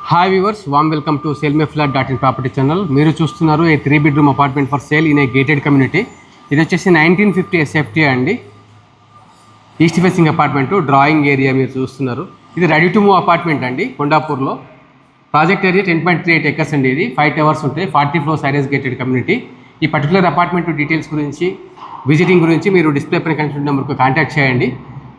Hi viewers, warm welcome to selmeflat.in property channel. మీరు చూస్తున్నారు ఏ 3 bedroom apartment for sale in a gated community. ఇది వచ్చేసి 1950 SFT అండి. East facing apartment, drawing area మీరు చూస్తున్నారు. ఇది రెడీ టు మూవ్ అపార్ట్మెంట్ అండి, కొండాపూర్లో. ప్రాజెక్ట్ ఏరియా 10.38 acres అండి. ఇది 5 towers ఉంటాయి, 40 floors ఐరస్ గేటెడ్ కమ్యూనిటీ. ఈ పర్టికులర్ అపార్ట్మెంట్ డీటెయిల్స్ గురించి, విజిటింగ్ గురించి మీరు డిస్ప్లే పైన కనిపిస్తున్న నెంబర్కు కాంటాక్ట్ చేయండి.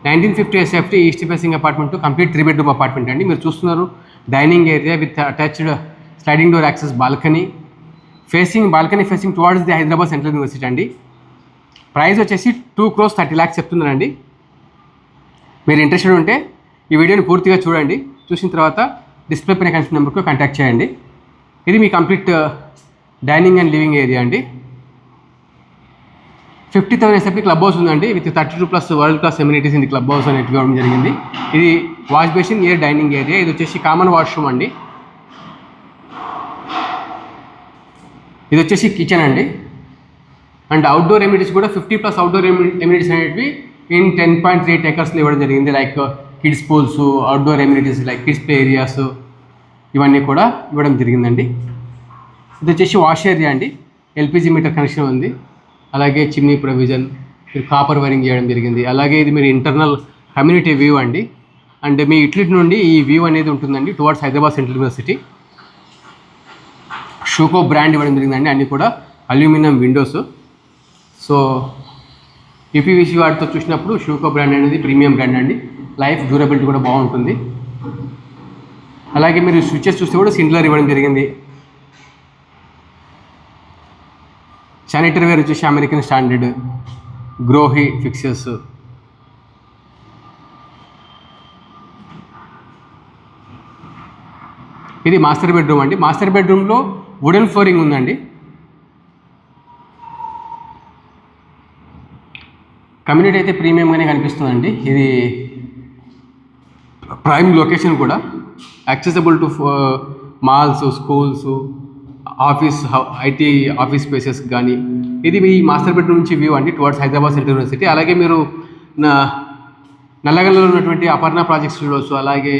1950 SFT east facing apartment, complete 3 bedroom apartment అండి. మీరు చూస్తున్నారు dining area with attached sliding door access balcony facing towards the Hyderabad central university అండి. ప్రైస్ వచ్చేసి 2 crores 30 lakhs చెప్తున్నారండి. మీరు ఇంట్రెస్టెడ్ ఉంటే ఈ వీడియోని పూర్తిగా చూడండి. చూసిన తర్వాత డిస్ప్లే పైన కనిపిస్తున్న నెంబర్కు కాంటాక్ట్ చేయండి. ఇది మీ complete dining and living area అండి. 50,000 SFT క్లబ్ హౌస్ ఉందండి, విత్ 32+ వరల్డ్ క్లాస్ ఎమ్యూనిటీస్ ఇది క్లబ్ హౌస్ అనేది ఇవ్వడం జరిగింది. ఇది wash basin, a dining area. ఇది వచ్చేసి కామన్ వాష్రూమ్ అండి. ఇది వచ్చేసి కిచెన్ అండి. అండ్ అవుట్డోర్ ఎమ్యూనిటీస్ కూడా 50+ అవుట్డోర్ ఎమ్యూనిటీస్ అనేటివి ఇన్ 10.38 acres ఇవ్వడం జరిగింది. Like kids pools, outdoor amenities like kids play areas, ఇవన్నీ కూడా ఇవ్వడం జరిగిందండి. ఇది వచ్చేసి వాష్ ఏరియా అండి. LPG మీటర్ కనెక్షన్ ఉంది, అలాగే చిమ్నీ ప్రొవిజన్, కాపర్ వైరింగ్ చేయడం జరిగింది. అలాగే ఇది మీరు ఇంటర్నల్ కమ్యూనిటీ వ్యూ అండి. అండ్ మీ యూటిలిటీ నుండి ఈ వ్యూ అనేది ఉంటుందండి towards Hyderabad central university. Schuco brand ఇవ్వడం జరిగిందండి, అన్నీ కూడా అల్యూమినియం విండోస్. సో UPVC వాటితో చూసినప్పుడు షూకో బ్రాండ్ అనేది ప్రీమియం బ్రాండ్ అండి. లైఫ్ డ్యూరబిలిటీ కూడా బాగుంటుంది. అలాగే మీరు స్విచెస్ చూస్తే కూడా సిండ్లర్ ఇవ్వడం జరిగింది. శానిటరీ వేర్ వచ్చేసి అమెరికన్ స్టాండర్డ్ గ్రోహి ఫిక్సెస్. ఇది మాస్టర్ బెడ్రూమ్ అండి. మాస్టర్ బెడ్రూమ్లో వుడెన్ ఫ్లోరింగ్ ఉందండి. కమ్యూనిటీ అయితే ప్రీమియంగానే కనిపిస్తుందండి. ఇది ప్రైమ్ లొకేషన్ కూడా, accessible to malls, schools, IT office spaces కానీ. ఇది మీ మాస్టర్ బెడ్రూమ్ నుంచి వ్యూ అండి టువర్డ్స్ హైదరాబాద్ సెంట్రల్ యూనివర్సిటీ. అలాగే మీరు నల్లగల్లో ఉన్నటువంటి అపర్ణ ప్రాజెక్ట్స్ చూడవచ్చు. అలాగే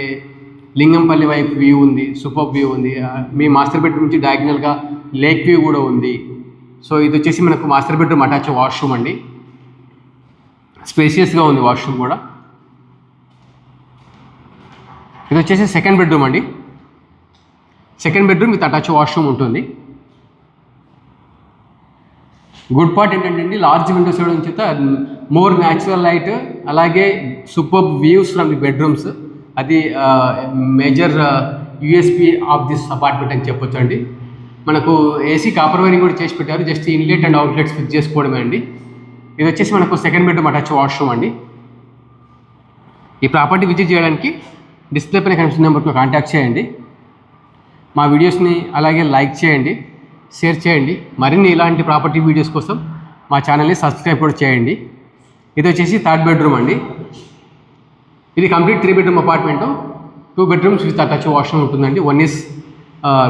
లింగంపల్లి వైపు వ్యూ ఉంది, సూపర్ వ్యూ ఉంది. మీ మాస్టర్ బెడ్రూమ్ నుంచి డయాగ్నల్గా లేక్ వ్యూ కూడా ఉంది. సో ఇది వచ్చేసి మనకు మాస్టర్ బెడ్రూమ్ అటాచ్ వాష్రూమ్ అండి. స్పేసియస్గా ఉంది వాష్రూమ్ కూడా. ఇది వచ్చేసి సెకండ్ బెడ్రూమ్ అండి. Second bedroom with attach washroom ఉంటుంది. గుడ్ పార్ట్ ఏంటంటే లార్జ్ విండోస్ ఇవ్వడం చేత మోర్ న్యాచురల్ లైట్, అలాగే super views from the bedrooms. అది major USP of this apartment అని చెప్పొచ్చు అండి. మనకు AC కాపర్ వైరింగ్ కూడా చేసి పెట్టారు, just inlet and outlets fix చేసుకోవడమే అండి. ఇది వచ్చేసి మనకు సెకండ్ బెడ్రూమ్ అటాచ్ వాష్రూమ్ అండి. ఈ ప్రాపర్టీ విజిట్ చేయడానికి డిస్ప్లే పైన కనిపిస్తున్న నెంబర్కి కాంటాక్ట్ చేయండి. మా వీడియోస్ని అలాగే లైక్ చేయండి, షేర్ చేయండి. మరిన్ని ఇలాంటి ప్రాపర్టీ వీడియోస్ కోసం మా ఛానల్ని సబ్స్క్రైబ్ కూడా చేయండి. ఇది వచ్చేసి థర్డ్ బెడ్రూమ్ అండి. ఇది complete 3 bedroom apartment, 2 bedrooms with attach washroom ఉంటుందండి. 1 is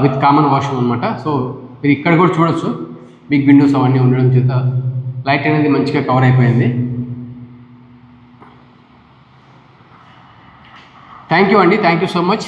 విత్ కామన్ వాష్రూమ్ అనమాట. సో మీరు ఇక్కడ కూడా చూడొచ్చు, బిగ్ విండోస్ అవన్నీ ఉండడం చేత లైట్ అనేది మంచిగా కవర్ అయిపోయింది. థ్యాంక్ యూ అండి, థ్యాంక్ యూ సో మచ్.